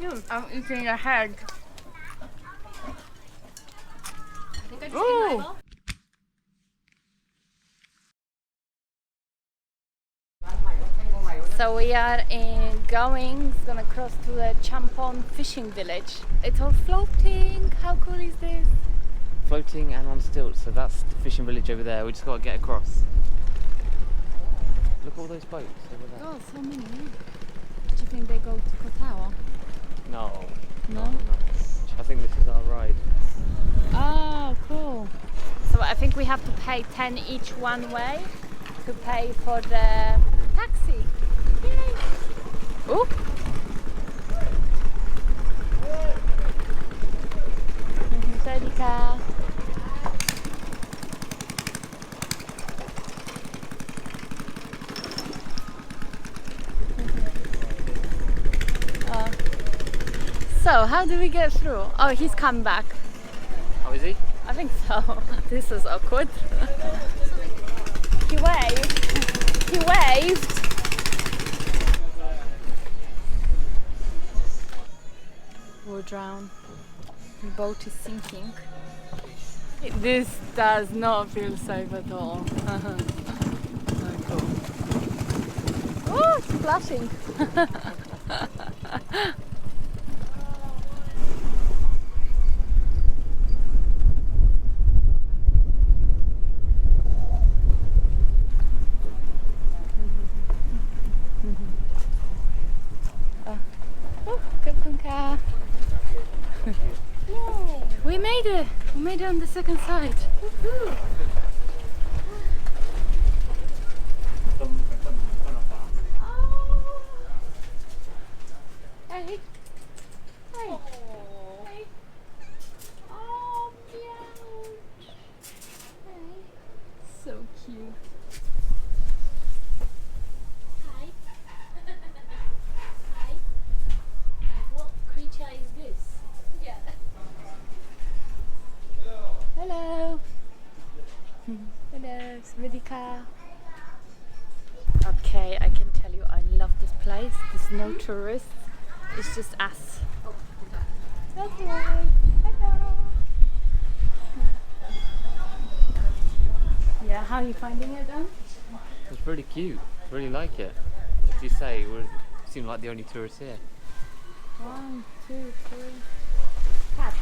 I'm eating a head. Ooh. So we are gonna cross to the Chumphon fishing village. It's all floating. How cool is this? Floating and on stilts, so that's the fishing village over there. We just got to get across. Look at all those boats over there. Oh, so many. Do you think they go to Kotawa? No. No? I think this is our ride. Oh, cool. So I think we have to pay 10 each one way to pay for the taxi. Yay! Ooh. Sedika. So, how do we get through? Oh, he's come back. Oh, is he? I think so. This is awkward. He waved. He waved. We'll drown. The boat is sinking. This does not feel safe at all. So cool. Oh, it's splashing. We made it! We made it on the second side. Woohoo! Oh. Hey! Hey! Oh. Hey! Oh, meow! Hey! So cute. Hi. Hi. What creature is this? Yeah. Hello! Hello, Smidika. Okay, I can tell you I love this place. There's no tourists. It's just us. Okay. Hello. Yeah, how are you finding it then? It's really cute. Really like it. As you say, we seem like the only tourists here. 1, 2, 3. Cats.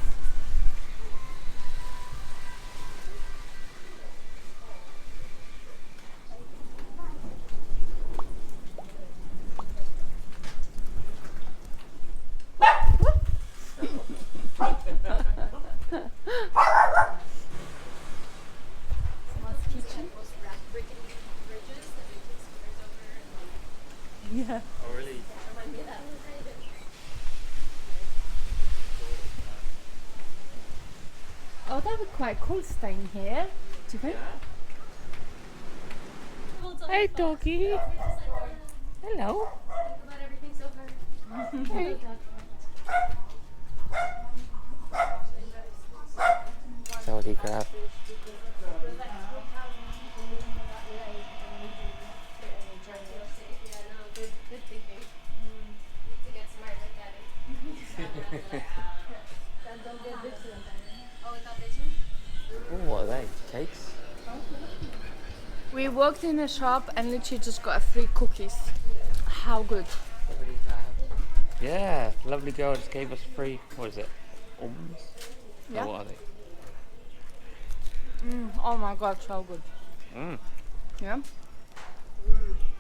Yeah. Oh, really? Oh, that would be quite cool staying here. Do you think? Hey, doggy. Hello. About everything so far. Hey. Saudi crab. Good thinking. Need to get smart like that. Don't get bitchy. Oh, we got bitchy? Oh, what are they? Cakes? We walked in a shop and literally just got a free cookies. How good. Yeah, lovely girl just gave us free, what is it? Almonds? Yeah. Oh, what are they? Oh my god, so good. Mm. Yeah?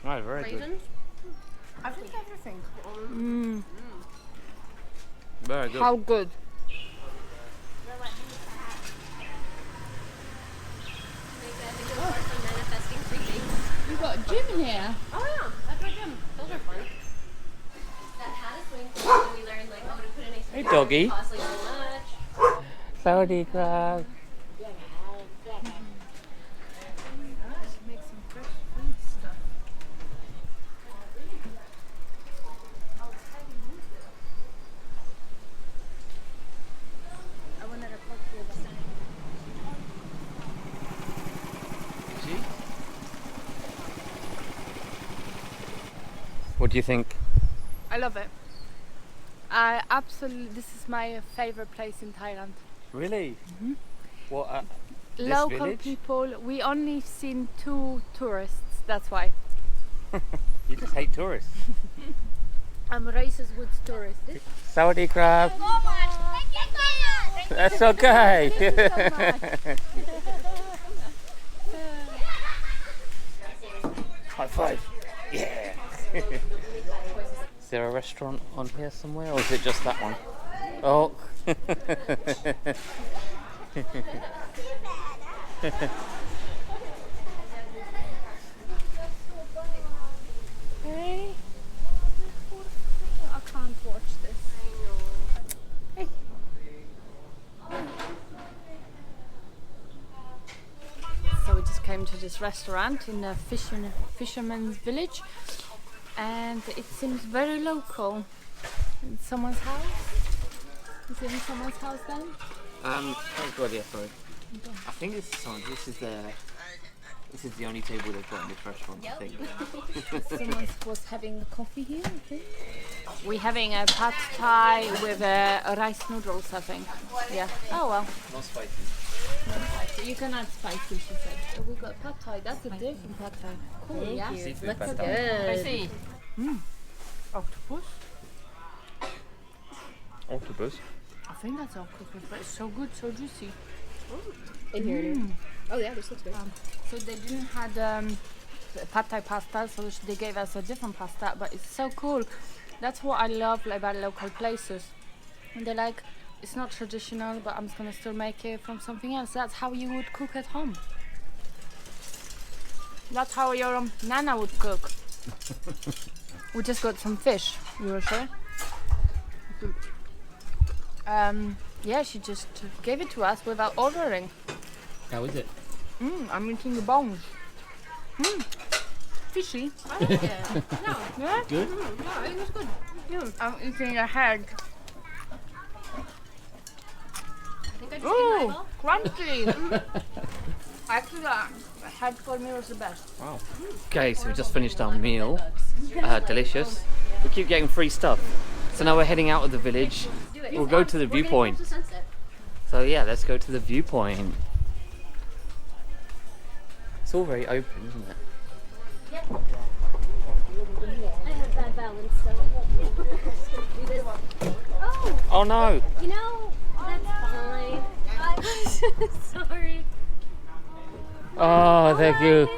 Oh, very good. Raisins? I think everything. Very good. How good. Manifesting free things. You got a gym here. Oh yeah, that's my gym. Those are fun. That had a swing thing, and we learned like how to put in a swing. Hey, doggy. Cost like so much. Saudi crab. Make some fresh food stuff. I wanted a cocktail. See? What do you think? I love it. I absolutely. This is my favorite place in Thailand. Really? What? This Local village? people. We only seen 2 tourists. That's why. You just hate tourists. I'm racist with tourists. Sawadee krab. That's okay. High five. Yeah. Is there a restaurant on here somewhere, or is it just that one? Oh. Hey. I can't watch this. Hey. So we just came to this restaurant in the fisherman's village, and it seems very local. In someone's house? Is it in someone's house then? Oh god, yeah, sorry. I think this is the only table they've got in this restaurant, I think. Someone was having coffee here, I think. We're having a pad thai with rice noodles, I think. Yeah. Oh well. Not spicy. You can add spicy, she said. So we got pad thai. That's a different pad thai. Cool, yeah. Seafood Looks pad thai. good. Spicy. Octopus. Octopus. I think that's octopus, but it's so good, so juicy. In here, dude. Oh yeah, this looks good. So they didn't have pad thai pasta, so they gave us a different pasta, but it's so cool. That's what I love about local places. And they're like, it's not traditional, but I'm just gonna still make it from something else. That's how you would cook at home. That's how your nana would cook. We just got some fish, you were sure? Yeah, she just gave it to us without ordering. How is it? I'm eating the bones. Fishy. I like it. No, Yeah? Good? no, I think it's good. Yeah. I'm eating a head. I think I just ate my Ooh, eyeball. crunchy. Actually, the head for me was the best. Wow. Okay, so we just finished our meal. Delicious. We keep getting free stuff. So now we're heading out of the village. Do it. We'll go to the We're getting viewpoint. close to sunset. So yeah, let's go to the viewpoint. It's all very open, isn't it? I have bad balance, so do this. Oh, Oh no! you know, that's fine. I'm sorry. Oh, thank you.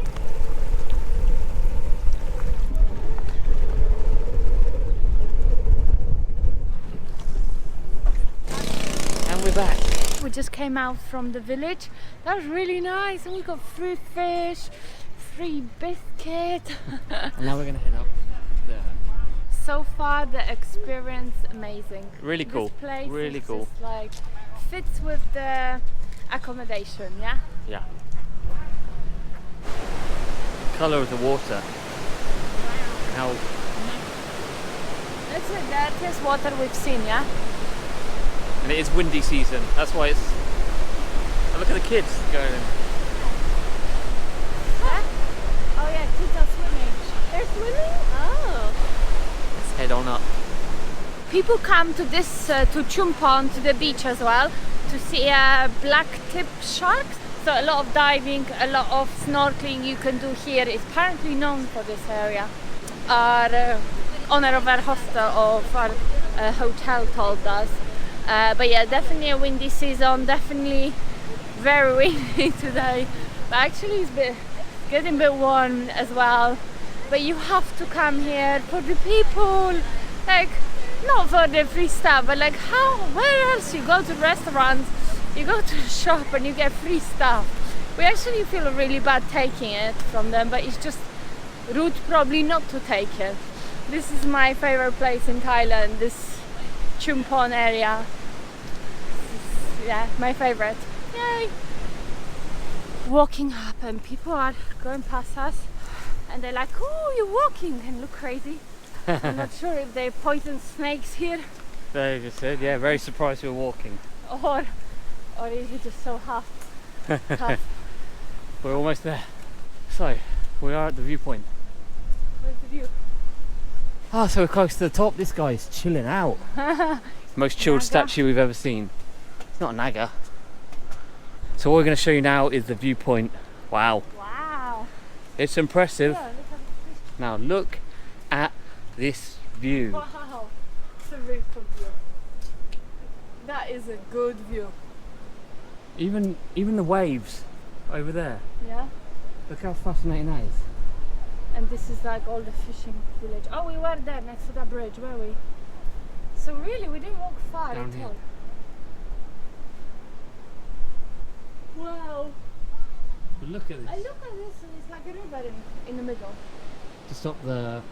And we're back. We just came out from the village. That was really nice, and we got free fish, free biscuit. And now we're gonna head up there. So far, the experience amazing. Really cool. This place Really is cool. just like fits with the accommodation. Yeah. Yeah. Colour of the water. How That's it. That is water we've seen. Yeah. and it is windy season. That's why it's. Oh, look at the kids going. Oh yeah, kids are swimming. They're swimming. Oh. Let's head on up. People come to this to Chumphon, to the beach as well, to see black tip sharks. So a lot of diving, a lot of snorkeling you can do here. It's apparently known for this area. Our owner of our hostel of our hotel told us. But yeah, definitely a windy season. Definitely very windy today. But actually it's getting a bit warm as well. But you have to come here for the people. Like, not for the free stuff, but like where else you go to restaurants, you go to the shop and you get free stuff. We actually feel really bad taking it from them, but it's just rude probably not to take it. This is my favorite place in Thailand, this Chumphon area. This is, yeah, my favorite. Yay! Walking up and people are going past us and they're like, oh, you're walking, and look crazy. I'm not sure if they poison snakes here They just said, yeah, very surprised we were walking. or is it just so hot? We're almost there. So, we are at the viewpoint. Where's the view? Ah, so we're close to the top. This guy's chilling out. Most chilled Naga. statue we've ever seen. It's not a naga. So what we're going to show you now is the viewpoint. Wow. Wow. It's impressive. Yeah, look at the fish. Now look at this view. Wow. It's a really good view. That is a good view. Even the waves over there. Yeah. Look how fascinating that is. And this is like all the fishing village. Oh, we were there next to that bridge, were we? So really, we didn't walk far Down at here. all. Wow. But look at And look at this, and it's like a river in the middle. To stop so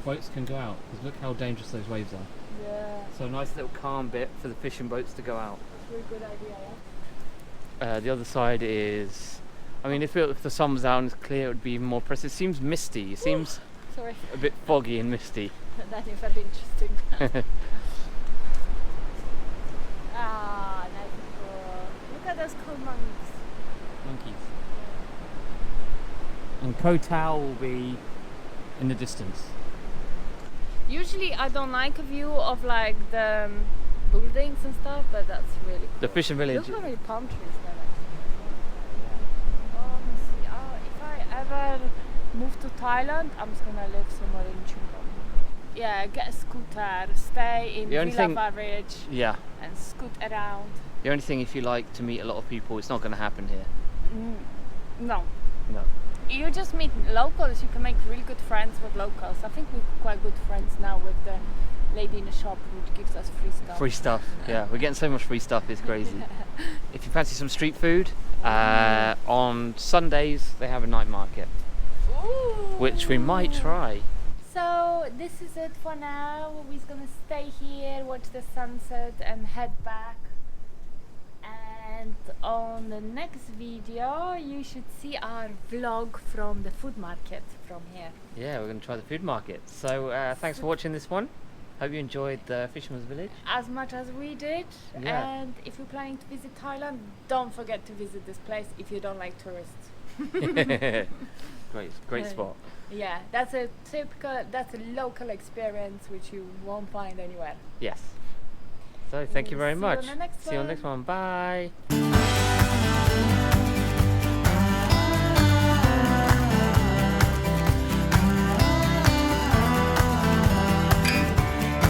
boats can go out. Because look how dangerous those waves are. Yeah, So a nice little calm bit for the fishing boats to go out. that's a really good idea, yeah? The other side is, I mean, if the sun was out and it's clear, it would be even more impressive. It seems misty. It seems Sorry, a bit foggy and misty. that is very interesting. Ah, that's cool. Look at those cool monkeys. Monkeys. And Koh Tao will be in the distance. Usually I don't like a view of like the buildings and stuff, but that's really cool. The fishing village. Look how many palm trees there are. Oh, let me see. Oh, if I ever move to Thailand, I'm just gonna live somewhere in Chumphon. Yeah, get a scooter, stay in The only Villa thing- Village Yeah. and scoot around. The only thing, if you like to meet a lot of people, it's not going to happen here. No. No. You just meet locals, you can make really good friends with locals. I think we're quite good friends now with the lady in the shop who gives us free stuff. Free stuff. Yeah, we're getting so much free stuff. It's crazy. If you fancy some street food, on Sundays they have a night market, Ooh. which we might try. So this is it for now. We're gonna stay here, watch the sunset and head back. And on the next video you should see our vlog from the food market from here. Yeah, we're going to try the food market. So thanks for watching this one. Hope you enjoyed the Fisherman's Village. As much as we did. Yeah. And if you're planning to visit Thailand, don't forget to visit this place if you don't like tourists. Great spot. Yeah, that's a local experience which you won't find anywhere. Yes. So thank you very See you on much. the next See you on the one. next one. Bye.